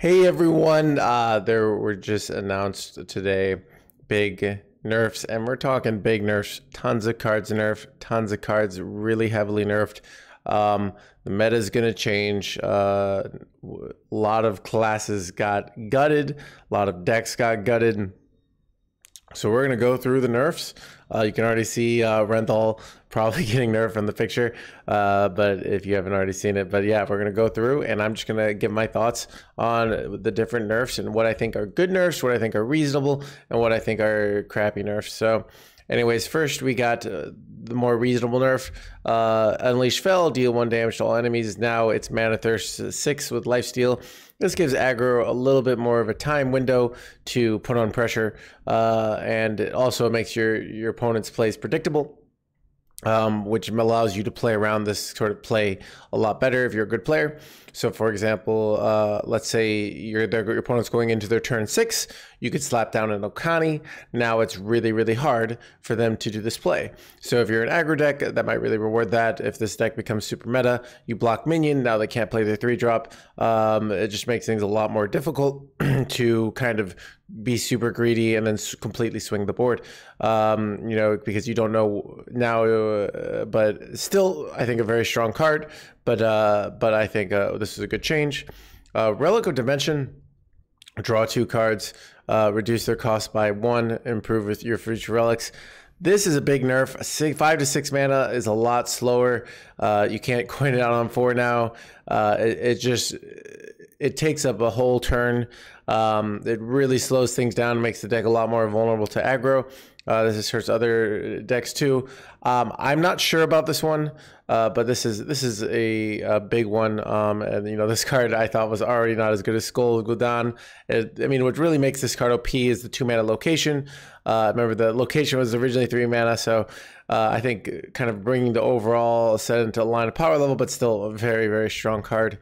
Hey everyone, there were just announced today big nerfs, and we're talking big nerfs, tons of cards nerfed, tons of cards really heavily nerfed. The meta is going to change. A lot of classes got gutted, a lot of decks got gutted. So we're going to go through the nerfs. You can already see Renathal probably getting nerfed from the picture, but if you haven't already seen it. But yeah, we're going to go through, and I'm just going to give my thoughts on the different nerfs and what I think are good nerfs, what I think are reasonable, and what I think are crappy nerfs. So anyways, first we got the more reasonable nerf. Unleash Fel, deal 1 damage to all enemies. Now it's Mana Thirst 6 with Lifesteal. This gives aggro a little bit more of a time window to put on pressure, and it also makes your opponent's plays predictable, which allows you to play around this sort of play a lot better if you're a good player. So for example, let's say your opponent's going into their turn 6, you could slap down an Okani. Now it's really hard for them to do this play. So if you're an aggro deck, that might really reward that. If this deck becomes super meta, you block minion, now they can't play their 3-drop. It just makes things a lot more difficult to kind of be super greedy and then completely swing the board, you know, because you don't know now, but still I think a very strong card, but I think this is a good change. Relic of Dimension, draw 2 cards, reduce their cost by 1, improve with your future relics. This is a big nerf. 5 to 6 mana is a lot slower. You can't coin it out on 4 now. It takes up a whole turn. It really slows things down, makes the deck a lot more vulnerable to aggro. This hurts other decks too. I'm not sure about this one, but this is a big one. And you know, this card I thought was already not as good as Skull Gul'dan. I mean, what really makes this card OP is the 2 mana location. Remember, the location was originally 3 mana, so I think kind of bringing the overall set into a line of power level, but still a very strong card.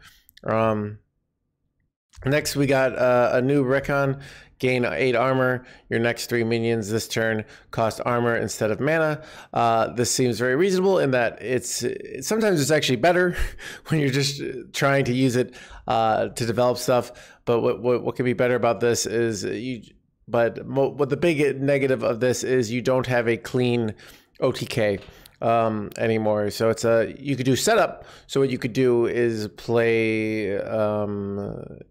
Next, we got a new Recon. Gain 8 armor. Your next 3 minions this turn cost armor instead of mana. This seems very reasonable in that sometimes it's actually better when you're just trying to use it to develop stuff. But what can be better about this is what the big negative of this is you don't have a clean OTK anymore. So it's you could do setup. So what you could do is play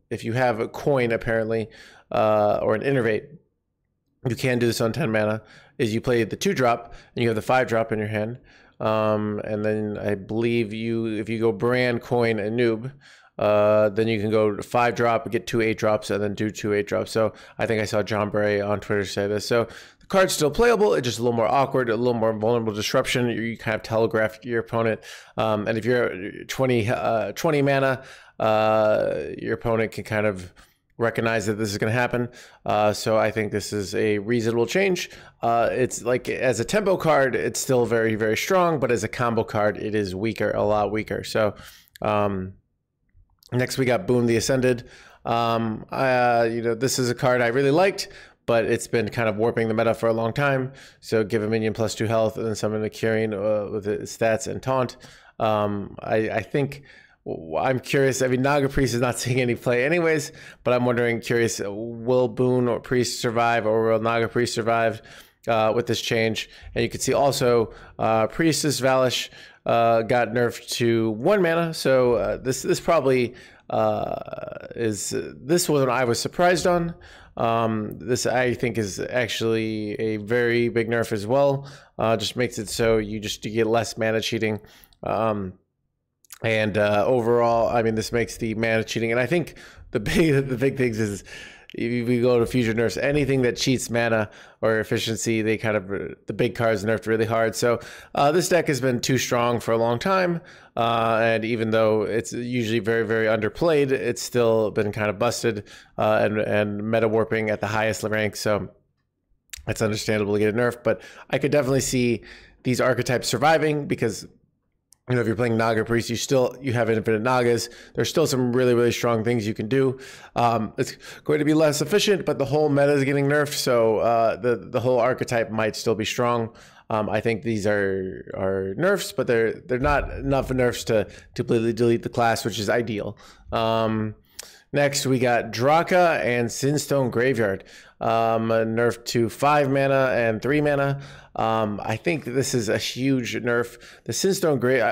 if you have a coin apparently, or an innervate, you can do this on 10 mana, is you play the 2-drop and you have the 5-drop in your hand, and then I believe if you go brand, coin, and noob, then you can go 5-drop, get 2 8-drops, and then do 2 8-drops. So I think I saw John Bray on Twitter say this. So the card's still playable, it's just a little more awkward, a little more vulnerable to disruption. You kind of telegraph your opponent, and if you're 20 mana, your opponent can kind of recognize that this is going to happen. So I think this is a reasonable change. It's like, as a tempo card, it's still very strong, but as a combo card, it is weaker, a lot weaker. So next we got Boom the Ascended. You know, this is a card I really liked, but it's been kind of warping the meta for a long time. So give a minion +2 health and then summon a Kyrian with its stats and taunt. I think, I'm curious. I mean, Naga Priest is not seeing any play anyways, but I'm curious, will Boon or Priest survive, or will Naga Priest survive with this change? And you can see also Priestess Valish got nerfed to 1 mana. So this probably this was what I was surprised on. This I think is actually a very big nerf as well. Just makes it so you get less mana cheating. And overall, I mean, this makes the mana cheating, and I think the big things is, if we go to future nerfs, anything that cheats mana or efficiency, the big cards nerfed really hard. So this deck has been too strong for a long time, and even though it's usually very underplayed, it's still been kind of busted and meta warping at the highest rank. So it's understandable to get a nerf, but I could definitely see these archetypes surviving because, you know, if you're playing Naga Priest, you have infinite Nagas. There's still some really strong things you can do. It's going to be less efficient, but the whole meta is getting nerfed, so the whole archetype might still be strong. I think these are nerfs, but they're not enough nerfs to completely delete the class, which is ideal. Next, we got Draka and Sinstone Graveyard, nerfed to 5 mana and 3 mana. I think this is a huge nerf. The Sinstone Grave,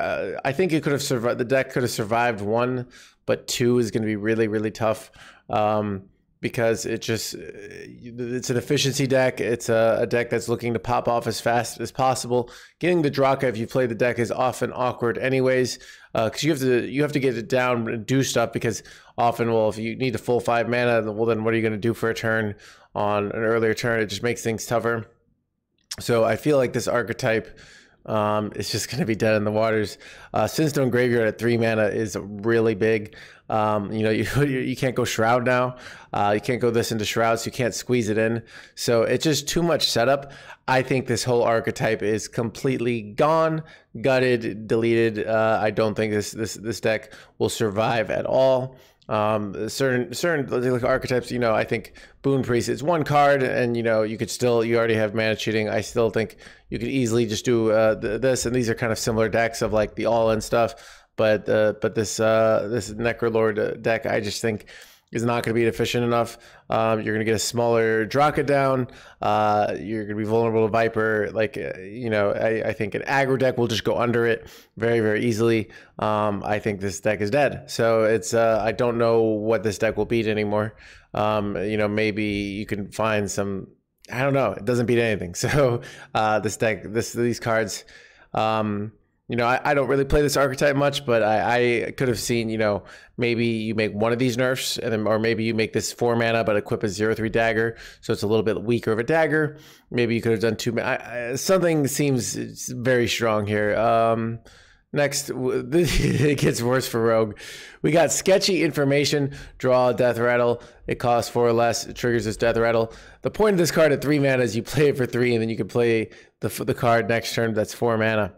I think it could have survived. The deck could have survived 1, but 2 is going to be really, really tough. Because it's an efficiency deck. It's a deck that's looking to pop off as fast as possible. Getting the Draka, if you play the deck, is often awkward anyways, because you have to get it down and do stuff, because often, well, if you need a full 5 mana, well, then what are you going to do for a turn on an earlier turn? It just makes things tougher. So I feel like this archetype it's just going to be dead in the waters. Sinstone Graveyard at 3 mana is really big. You know, you can't go Shroud now. You can't go this into Shroud, so you can't squeeze it in. So it's just too much setup. I think this whole archetype is completely gone, gutted, deleted. I don't think this deck will survive at all. Certain like archetypes, you know, I think Boon Priest, it's 1 card, and you know, you already have mana cheating. I still think you could easily just do this, and these are kind of similar decks of like the all-in stuff, but this Necrolord deck, I just think is not going to be efficient enough. You're going to get a smaller Draka down. You're going to be vulnerable to Viper. Like, you know, I think an aggro deck will just go under it very, very easily. I think this deck is dead. So it's, I don't know what this deck will beat anymore. You know, maybe you can find some, I don't know. It doesn't beat anything. So this deck, these cards, you know, I don't really play this archetype much, but I could have seen, you know, maybe you make one of these nerfs, and then, or maybe you make this 4 mana, but equip a 0/3 dagger, so it's a little bit weaker of a dagger. Maybe you could have done 2. Something seems very strong here. Next, it gets worse for Rogue. We got Sketchy Information, draw a Death Rattle. It costs 4 or less. It triggers this Death Rattle. The point of this card at 3 mana is you play it for 3, and then you can play the card next turn that's 4 mana.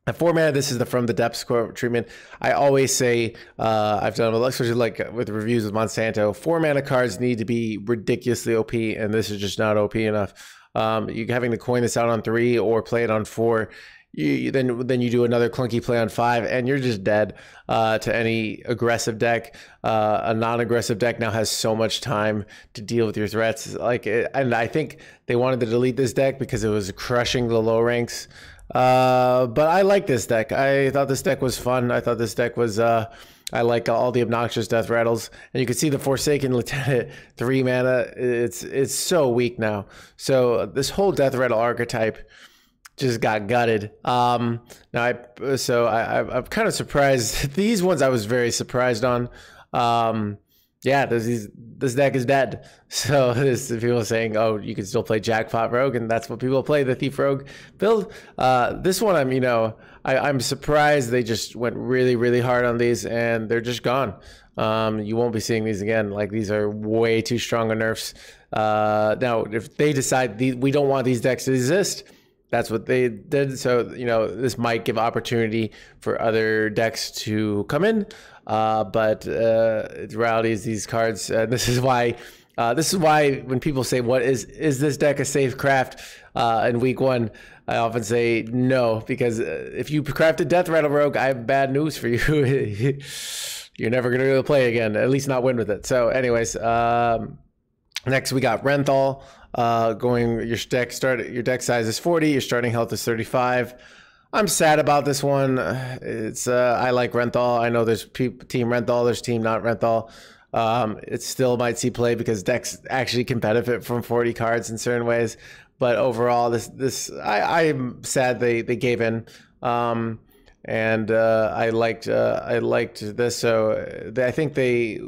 At 4 mana, this is the From the Depths treatment. I always say, I've done, especially like with reviews with Monsanto, 4 mana cards need to be ridiculously OP, and this is just not OP enough. You having to coin this out on 3 or play it on 4, then you do another clunky play on 5, and you're just dead to any aggressive deck. A non-aggressive deck now has so much time to deal with your threats. And I think they wanted to delete this deck because it was crushing the low ranks. But I like this deck. I thought this deck was fun. I thought this deck was, I like all the obnoxious Death Rattles. And you can see the Forsaken Lieutenant, 3 mana. It's so weak now. So this whole Death Rattle archetype just got gutted. I'm kind of surprised. These ones I was very surprised on. Yeah, this deck is dead. So there's people saying, oh, you can still play Jackpot Rogue, and that's what people play, the Thief Rogue build. This one, I'm surprised they just went really, really hard on these, and they're just gone. You won't be seeing these again. Like, these are way too strong of nerfs. Now, if they decide we don't want these decks to exist, that's what they did. So, you know, this might give opportunity for other decks to come in. But the reality is these cards, this is why when people say, what is this deck a safe craft in week 1? I often say no, because if you crafted Death Rattle Rogue, I have bad news for you. You're never going to be able to play again, at least not win with it. So anyways, next we got Renathal. Your deck size is 40, your starting health is 35. I'm sad about this one. It's I like Renathal. I know there's team Renathal, there's team not Renathal. It still might see play because decks actually can benefit from 40 cards in certain ways. But overall, I'm sad they gave in. And I liked this. So I think they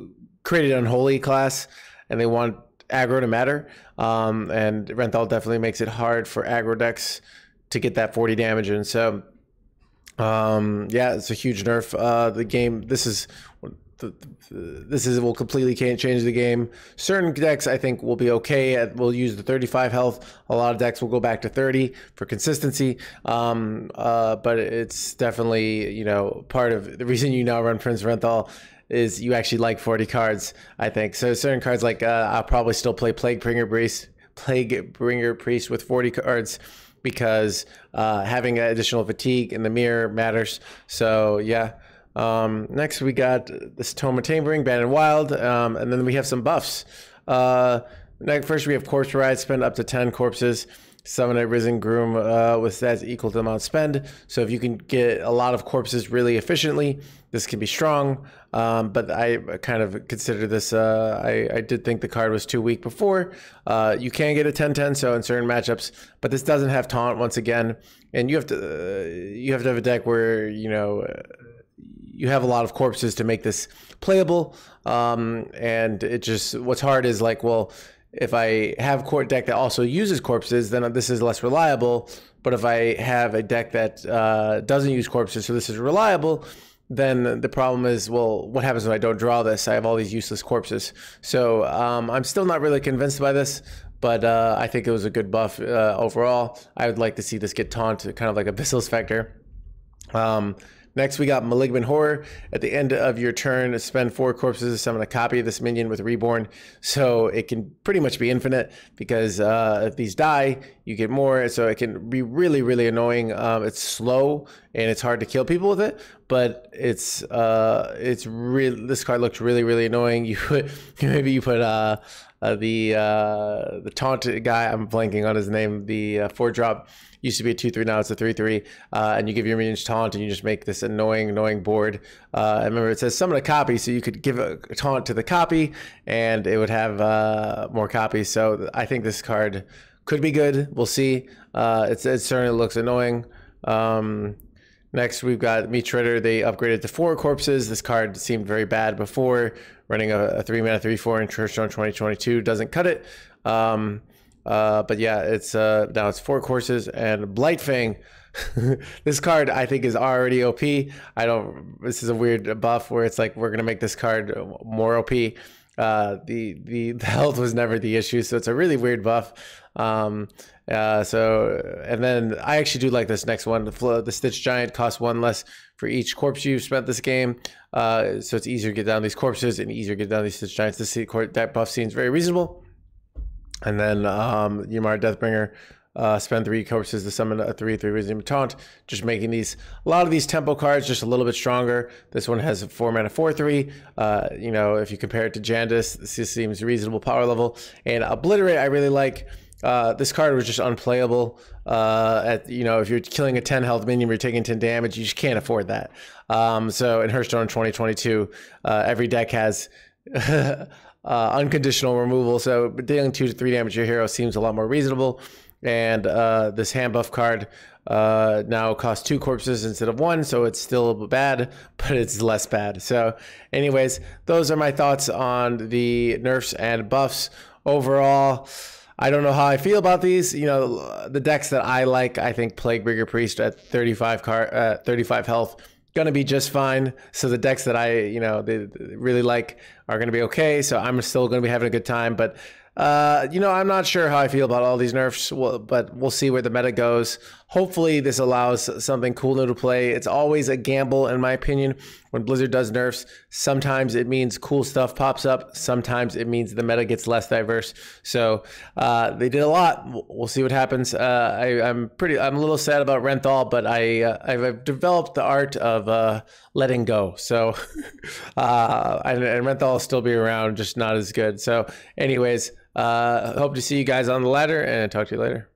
created an unholy class, and they want aggro to matter. And Renathal definitely makes it hard for aggro decks to get that 40 damage in. So yeah, it's a huge nerf. The game, this will completely change the game. Certain decks I think will be okay. We'll use the 35 health. A lot of decks will go back to 30 for consistency. But it's definitely, you know, part of the reason you now run Prince Renathal is you actually like 40 cards, I think. So certain cards, like I'll probably still play Plaguebringer Priest with 40 cards, because having additional fatigue in the mirror matters. So yeah, Next, we got this Tome of Tambourine, Banned and Wild, and then we have some buffs. First, we have Corpse Ride, spend up to 10 corpses. Summon a Risen Groom with stats equal to the amount spend. So if you can get a lot of corpses really efficiently, this can be strong. But I kind of consider this, I did think the card was too weak before. You can get a 10-10, so in certain matchups, but this doesn't have taunt once again. And you have to have a deck where, you know, you have a lot of corpses to make this playable. And it just, what's hard is like, well, if I have a deck that also uses corpses, then this is less reliable. But if I have a deck that doesn't use corpses, so this is reliable, then the problem is, well, what happens when I don't draw this? I have all these useless corpses. So I'm still not really convinced by this, but I think it was a good buff overall. I would like to see this get taunted, kind of like Abyssal Spectre. Next, we got Malignant Horror. At the end of your turn, spend 4 corpses to summon a copy of this minion with Reborn. So it can pretty much be infinite because if these die, you get more. So it can be really, really annoying. It's slow and it's hard to kill people with it, but it's really, this card looks really, really annoying. You put maybe you put the taunt guy, I'm blanking on his name, the 4-drop. Used to be a 2/3, now it's a 3/3, and you give your minions taunt, and you just make this annoying board. I remember it says summon a copy, so you could give a taunt to the copy, and it would have more copies. So I think this card could be good. We'll see. It certainly looks annoying. Next, we've got Meat Shredder. They upgraded to 4 corpses. This card seemed very bad before. Running a 3-mana 3/4 in Hearthstone 2022 doesn't cut it. But yeah, it's now it's 4 courses. And Blightfang, this card I think is already OP. This is a weird buff where it's like we're gonna make this card more OP. The health was never the issue, so it's a really weird buff. And then I actually do like this next one. The Stitch Giant costs 1 less for each corpse you've spent this game, so it's easier to get down these corpses and easier to get down these Stitch Giants. That buff seems very reasonable. And then Ymar Deathbringer, spend 3 corpses to summon a 3/3 Wisdom Taunt, just making a lot of these tempo cards just a little bit stronger. This one has a 4-mana 4/3. You know, if you compare it to Jandis, this seems reasonable power level. And Obliterate, I really like. This card was just unplayable. You know, if you're killing a 10 health minion, you're taking 10 damage, you just can't afford that. So in Hearthstone 2022, every deck has unconditional removal, so dealing 2 to 3 damage to your hero seems a lot more reasonable. And this hand buff card now costs 2 corpses instead of 1, so it's still bad, but it's less bad. So anyways, those are my thoughts on the nerfs and buffs. Overall, I don't know how I feel about these. You know, the decks that I like, I think Plaguebreaker Priest at 35 health, gonna be just fine. So the decks that I, you know, they really like are gonna be okay. So I'm still gonna be having a good time. But you know, I'm not sure how I feel about all these nerfs, but we'll see where the meta goes. Hopefully this allows something cool new to play. It's always a gamble, in my opinion, when Blizzard does nerfs. Sometimes it means cool stuff pops up. Sometimes it means the meta gets less diverse. So they did a lot. We'll see what happens. I'm a little sad about Renathal, but I've developed the art of letting go. So and Renathal will still be around, just not as good. So anyways, hope to see you guys on the ladder and talk to you later.